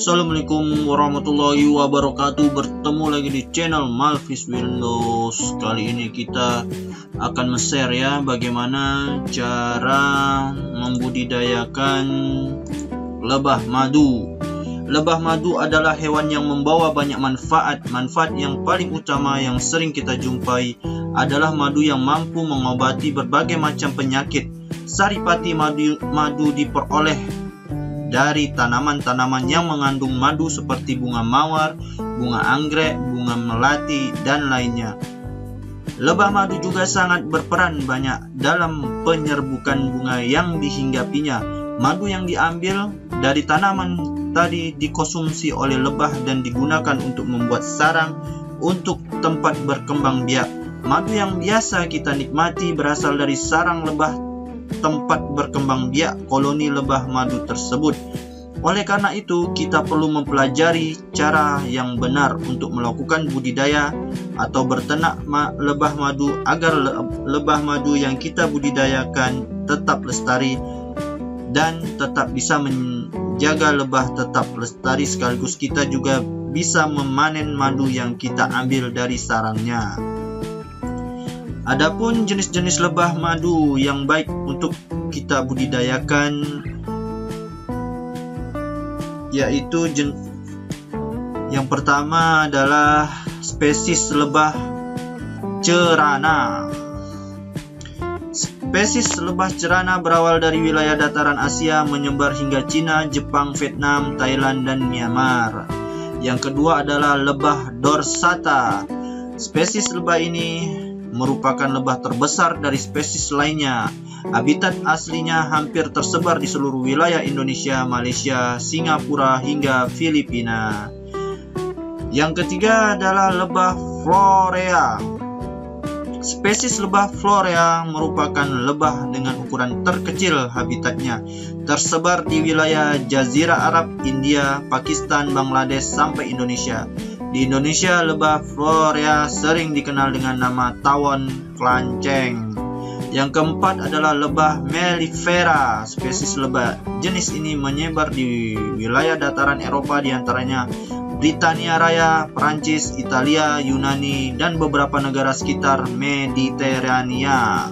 Assalamualaikum warahmatullahi wabarakatuh. Bertemu lagi di channel Malvis Windows. Kali ini kita akan share ya bagaimana cara membudidayakan lebah madu. Lebah madu adalah hewan yang membawa banyak manfaat. Manfaat yang paling utama yang sering kita jumpai adalah madu yang mampu mengobati berbagai macam penyakit. Saripati madu diperoleh dari tanaman-tanaman yang mengandung madu seperti bunga mawar, bunga anggrek, bunga melati, dan lainnya. Lebah madu juga sangat berperan banyak dalam penyerbukan bunga yang dihinggapinya. Madu yang diambil dari tanaman tadi dikonsumsi oleh lebah dan digunakan untuk membuat sarang untuk tempat berkembang biak. Madu yang biasa kita nikmati berasal dari sarang lebah tempat berkembang biak koloni lebah madu tersebut. Oleh karena itu, kita perlu mempelajari cara yang benar untuk melakukan budidaya atau berternak lebah madu agar lebah madu yang kita budidayakan tetap lestari dan tetap bisa menjaga lebah tetap lestari, sekaligus kita juga bisa memanen madu yang kita ambil dari sarangnya. Adapun jenis-jenis lebah madu yang baik untuk kita budidayakan yaitu yang pertama adalah spesies lebah cerana. Spesies lebah cerana berawal dari wilayah dataran Asia menyebar hingga Cina, Jepang, Vietnam, Thailand, dan Myanmar. Yang kedua adalah lebah dorsata. Spesies lebah ini merupakan lebah terbesar dari spesies lainnya. Habitat aslinya hampir tersebar di seluruh wilayah Indonesia, Malaysia, Singapura, hingga Filipina. Yang ketiga adalah lebah florea. Spesies lebah florea merupakan lebah dengan ukuran terkecil. Habitatnya tersebar di wilayah Jazirah Arab, India, Pakistan, Bangladesh, sampai Indonesia. Di Indonesia, lebah florea sering dikenal dengan nama tawon kelanceng. Yang keempat adalah lebah mellifera. Spesies lebah jenis ini menyebar di wilayah dataran Eropa, diantaranya Britania Raya, Perancis, Italia, Yunani, dan beberapa negara sekitar Mediterania.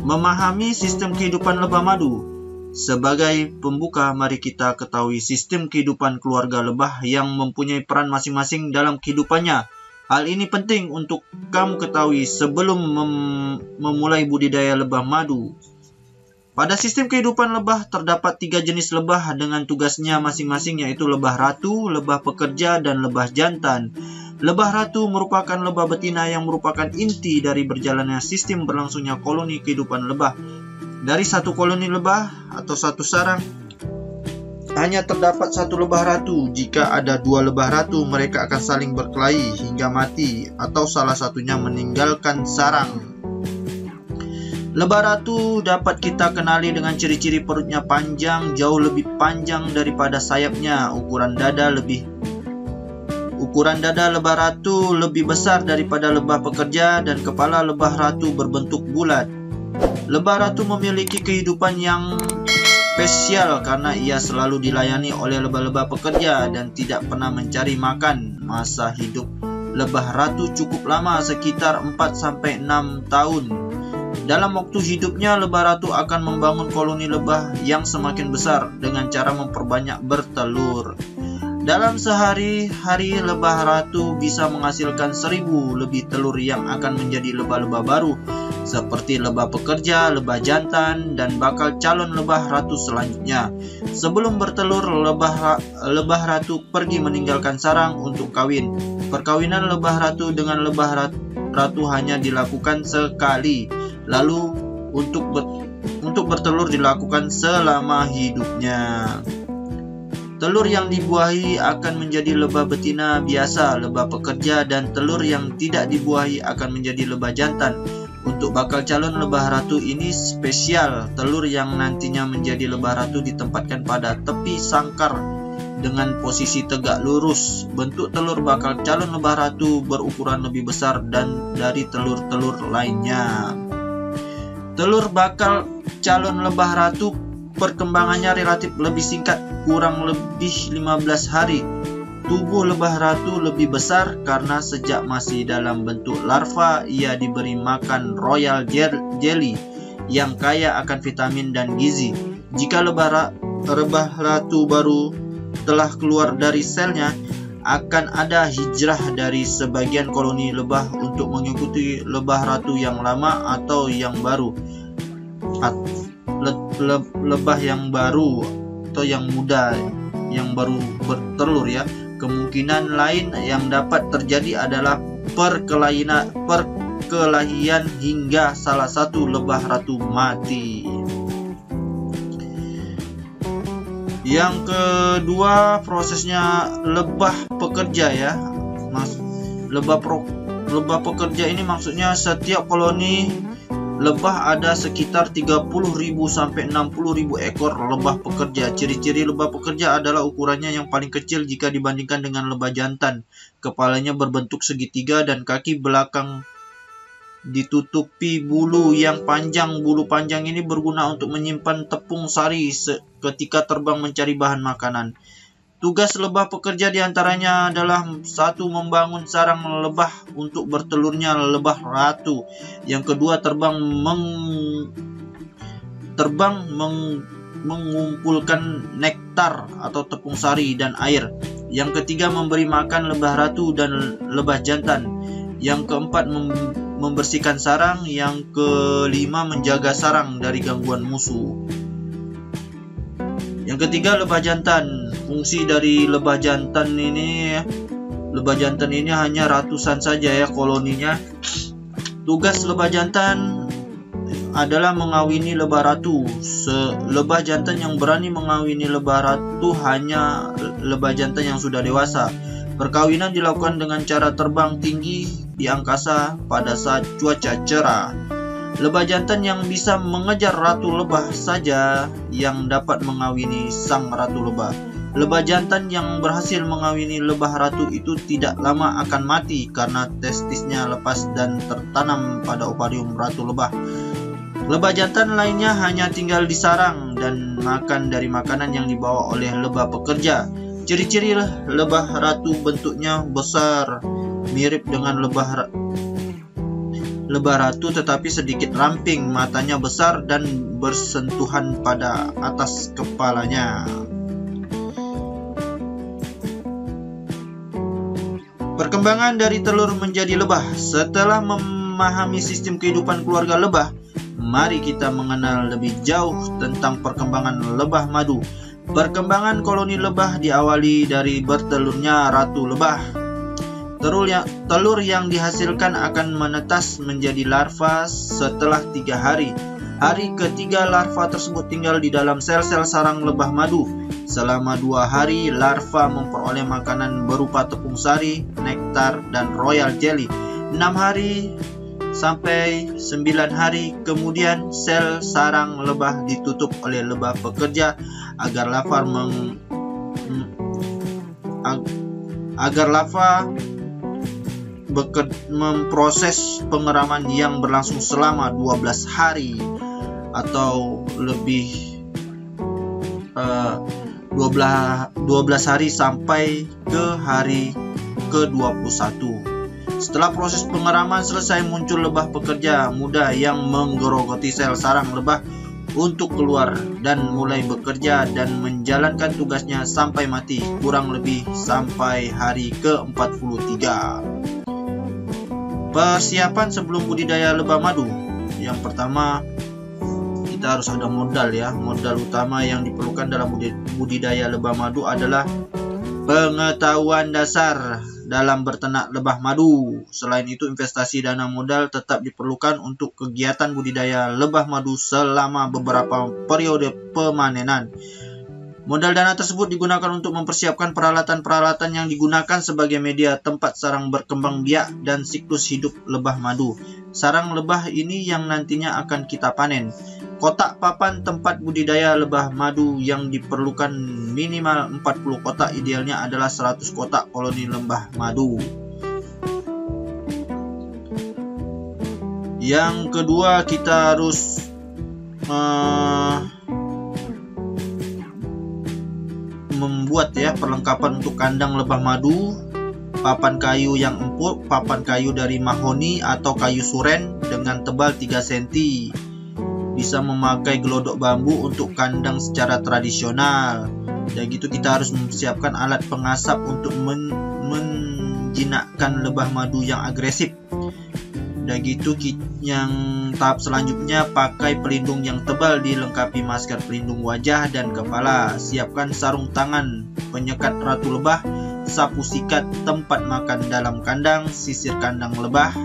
Memahami sistem kehidupan lebah madu. Sebagai pembuka, mari kita ketahui sistem kehidupan keluarga lebah yang mempunyai peran masing-masing dalam kehidupannya. Hal ini penting untuk kamu ketahui sebelum memulai budidaya lebah madu. Pada sistem kehidupan lebah terdapat 3 jenis lebah dengan tugasnya masing-masing, yaitu lebah ratu, lebah pekerja, dan lebah jantan. Lebah ratu merupakan lebah betina yang merupakan inti dari berjalannya sistem berlangsungnya koloni kehidupan lebah. Dari satu koloni lebah atau satu sarang hanya terdapat satu lebah ratu. Jika ada 2 lebah ratu, mereka akan saling berkelahi hingga mati atau salah satunya meninggalkan sarang. Lebah ratu dapat kita kenali dengan ciri-ciri perutnya panjang, jauh lebih panjang daripada sayapnya. Ukuran dada lebah ratu lebih besar daripada lebah pekerja, dan kepala lebah ratu berbentuk bulat. Lebah ratu memiliki kehidupan yang spesial karena ia selalu dilayani oleh lebah-lebah pekerja dan tidak pernah mencari makan. Masa hidup lebah ratu cukup lama, sekitar 4-6 tahun. Dalam waktu hidupnya, lebah ratu akan membangun koloni lebah yang semakin besar dengan cara memperbanyak bertelur. Dalam sehari-hari, lebah ratu bisa menghasilkan 1000 lebih telur yang akan menjadi lebah-lebah baru, seperti lebah pekerja, lebah jantan, dan bakal calon lebah ratu selanjutnya. Sebelum bertelur, lebah ratu pergi meninggalkan sarang untuk kawin. Perkawinan lebah ratu dengan lebah ratu hanya dilakukan sekali, lalu untuk bertelur dilakukan selama hidupnya. Telur yang dibuahi akan menjadi lebah betina biasa, lebah pekerja, dan telur yang tidak dibuahi akan menjadi lebah jantan. Untuk bakal calon lebah ratu ini spesial. Telur yang nantinya menjadi lebah ratu ditempatkan pada tepi sangkar dengan posisi tegak lurus. Bentuk telur bakal calon lebah ratu berukuran lebih besar dan dari telur-telur lainnya. Telur bakal calon lebah ratu perkembangannya relatif lebih singkat, kurang lebih 15 hari. Tubuh lebah ratu lebih besar karena sejak masih dalam bentuk larva ia diberi makan royal jelly yang kaya akan vitamin dan gizi. Jika lebah ratu baru telah keluar dari selnya, akan ada hijrah dari sebagian koloni lebah untuk mengikuti lebah ratu yang lama atau yang baru. Lebah yang baru atau yang muda yang baru bertelur ya. Kemungkinan lain yang dapat terjadi adalah perkelahian hingga salah satu lebah ratu mati. Yang kedua, prosesnya lebah pekerja ya. Lebah pekerja ini maksudnya setiap koloni lebah ada sekitar 30.000 sampai 60.000 ekor lebah pekerja. Ciri-ciri lebah pekerja adalah ukurannya yang paling kecil jika dibandingkan dengan lebah jantan. Kepalanya berbentuk segitiga dan kaki belakang ditutupi bulu yang panjang. Bulu panjang ini berguna untuk menyimpan tepung sari ketika terbang mencari bahan makanan. Tugas lebah pekerja diantaranya adalah 1. Membangun sarang lebah untuk bertelurnya lebah ratu. Yang kedua, mengumpulkan nektar atau tepung sari dan air. Yang ketiga, memberi makan lebah ratu dan lebah jantan. Yang keempat, membersihkan sarang. Yang kelima, menjaga sarang dari gangguan musuh. Yang ketiga, lebah jantan. Fungsi dari lebah jantan ini hanya ratusan saja ya koloninya. Tugas lebah jantan adalah mengawini lebah ratu. Lebah jantan yang berani mengawini lebah ratu hanya lebah jantan yang sudah dewasa. Perkawinan dilakukan dengan cara terbang tinggi di angkasa pada saat cuaca cerah. Lebah jantan yang bisa mengejar ratu lebah saja yang dapat mengawini sang ratu lebah. Lebah jantan yang berhasil mengawini lebah ratu itu tidak lama akan mati karena testisnya lepas dan tertanam pada ovarium ratu lebah. Lebah jantan lainnya hanya tinggal di sarang dan makan dari makanan yang dibawa oleh lebah pekerja. Ciri-ciri lebah ratu bentuknya besar, mirip dengan lebah ratu tetapi sedikit ramping, matanya besar dan bersentuhan pada atas kepalanya. Perkembangan dari telur menjadi lebah. Setelah memahami sistem kehidupan keluarga lebah, mari kita mengenal lebih jauh tentang perkembangan lebah madu. Perkembangan koloni lebah diawali dari bertelurnya ratu lebah. Telur yang dihasilkan akan menetas menjadi larva setelah 3 hari. Hari ketiga larva tersebut tinggal di dalam sel-sel sarang lebah madu. Selama 2 hari larva memperoleh makanan berupa tepung sari, nektar, dan royal jelly. 6 hari sampai 9 hari kemudian sel sarang lebah ditutup oleh lebah pekerja agar larva memproses pengeraman yang berlangsung selama 12 hari atau lebih 12 hari sampai ke hari ke-21. Setelah proses pengeraman selesai, muncul lebah pekerja muda yang menggerogoti sel sarang lebah untuk keluar dan mulai bekerja dan menjalankan tugasnya sampai mati, kurang lebih sampai hari ke-43. Persiapan sebelum budidaya lebah madu. Yang pertama, kita harus ada modal ya. Modal utama yang diperlukan dalam budidaya lebah madu adalah pengetahuan dasar dalam berternak lebah madu. Selain itu, investasi dana modal tetap diperlukan untuk kegiatan budidaya lebah madu selama beberapa periode pemanenan. Modal dana tersebut digunakan untuk mempersiapkan peralatan-peralatan yang digunakan sebagai media tempat sarang berkembang biak dan siklus hidup lebah madu. Sarang lebah ini yang nantinya akan kita panen. Kotak papan tempat budidaya lebah madu yang diperlukan minimal 40 kotak, idealnya adalah 100 kotak koloni lebah madu. Yang kedua, kita harus membuat perlengkapan untuk kandang lebah madu. Papan kayu yang empuk, papan kayu dari mahoni atau kayu suren dengan tebal 3 cm. Bisa memakai gelodok bambu untuk kandang secara tradisional. Dan gitu kita harus mempersiapkan alat pengasap untuk menjinakkan lebah madu yang agresif. Dan gitu yang tahap selanjutnya, pakai pelindung yang tebal dilengkapi masker pelindung wajah dan kepala. Siapkan sarung tangan penyekat ratu lebah, sapu sikat tempat makan dalam kandang, sisir kandang lebah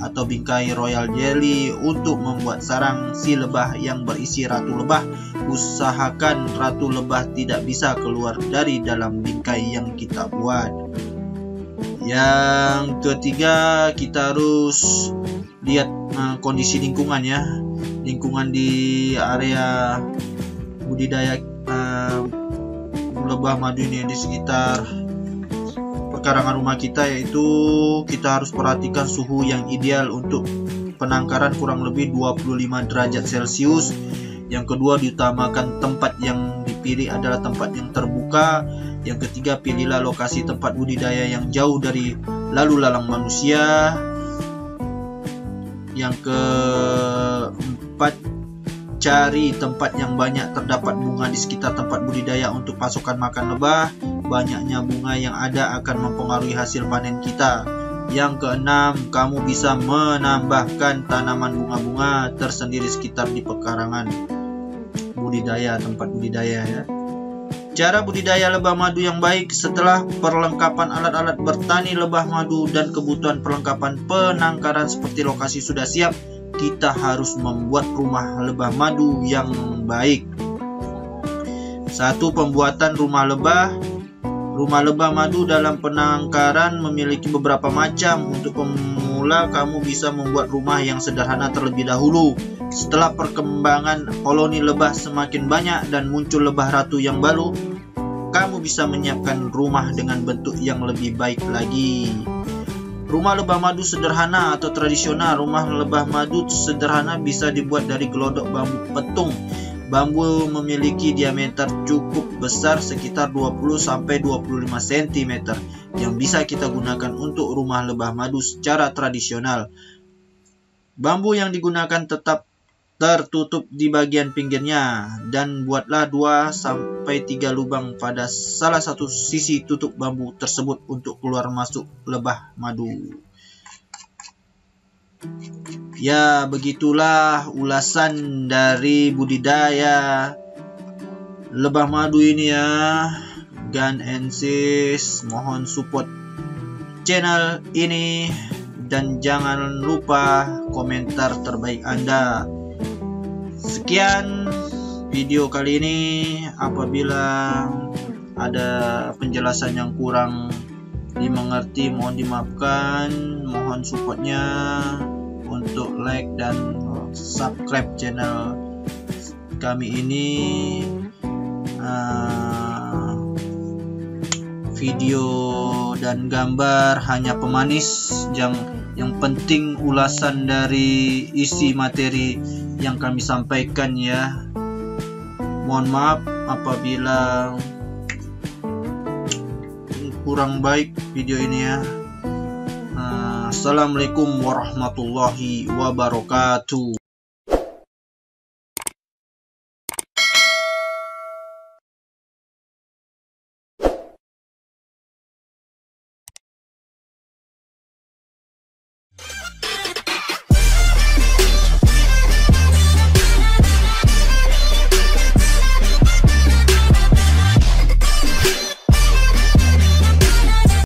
atau bingkai royal jelly untuk membuat sarang si lebah yang berisi ratu lebah. Usahakan ratu lebah tidak bisa keluar dari dalam bingkai yang kita buat. Yang ketiga, kita harus lihat kondisi lingkungan ya. Lingkungan di area budidaya lebah madu ini di sekitar pekarangan rumah kita, yaitu kita harus perhatikan suhu yang ideal untuk penangkaran kurang lebih 25 derajat Celcius. Yang kedua, diutamakan tempat yang dipilih adalah tempat yang terbuka. Yang ketiga, pilihlah lokasi tempat budidaya yang jauh dari lalu lalang manusia. Yang keempat, cari tempat yang banyak terdapat bunga di sekitar tempat budidaya untuk pasokan makan lebah. Banyaknya bunga yang ada akan mempengaruhi hasil panen kita. Yang keenam, kamu bisa menambahkan tanaman bunga-bunga tersendiri sekitar di pekarangan budidaya, tempat budidaya ya. Cara budidaya lebah madu yang baik. Setelah perlengkapan alat-alat bertani lebah madu dan kebutuhan perlengkapan penangkaran seperti lokasi sudah siap, kita harus membuat rumah lebah madu yang baik. 1. Pembuatan rumah lebah. Rumah lebah madu dalam penangkaran memiliki beberapa macam. Untuk pemula, kamu bisa membuat rumah yang sederhana terlebih dahulu. Setelah perkembangan koloni lebah semakin banyak dan muncul lebah ratu yang baru, kamu bisa menyiapkan rumah dengan bentuk yang lebih baik lagi. Rumah lebah madu sederhana atau tradisional. Rumah lebah madu sederhana bisa dibuat dari gelodok bambu petung. Bambu memiliki diameter cukup besar, sekitar 20-25 cm, yang bisa kita gunakan untuk rumah lebah madu secara tradisional. Bambu yang digunakan tetap tertutup di bagian pinggirnya, dan buatlah 2-3 lubang pada salah satu sisi tutup bambu tersebut untuk keluar masuk lebah madu. Ya, begitulah ulasan dari budidaya lebah madu ini ya. Gan and sis, mohon support channel ini dan jangan lupa komentar terbaik Anda. Sekian video kali ini. Apabila ada penjelasan yang kurang dimengerti, mohon dimaafkan. Mohon supportnya untuk like dan subscribe channel kami ini. Video dan gambar hanya pemanis, yang penting ulasan dari isi materi yang kami sampaikan ya. Mohon maaf apabila kurang baik video ini ya. Assalamualaikum warahmatullahi wabarakatuh.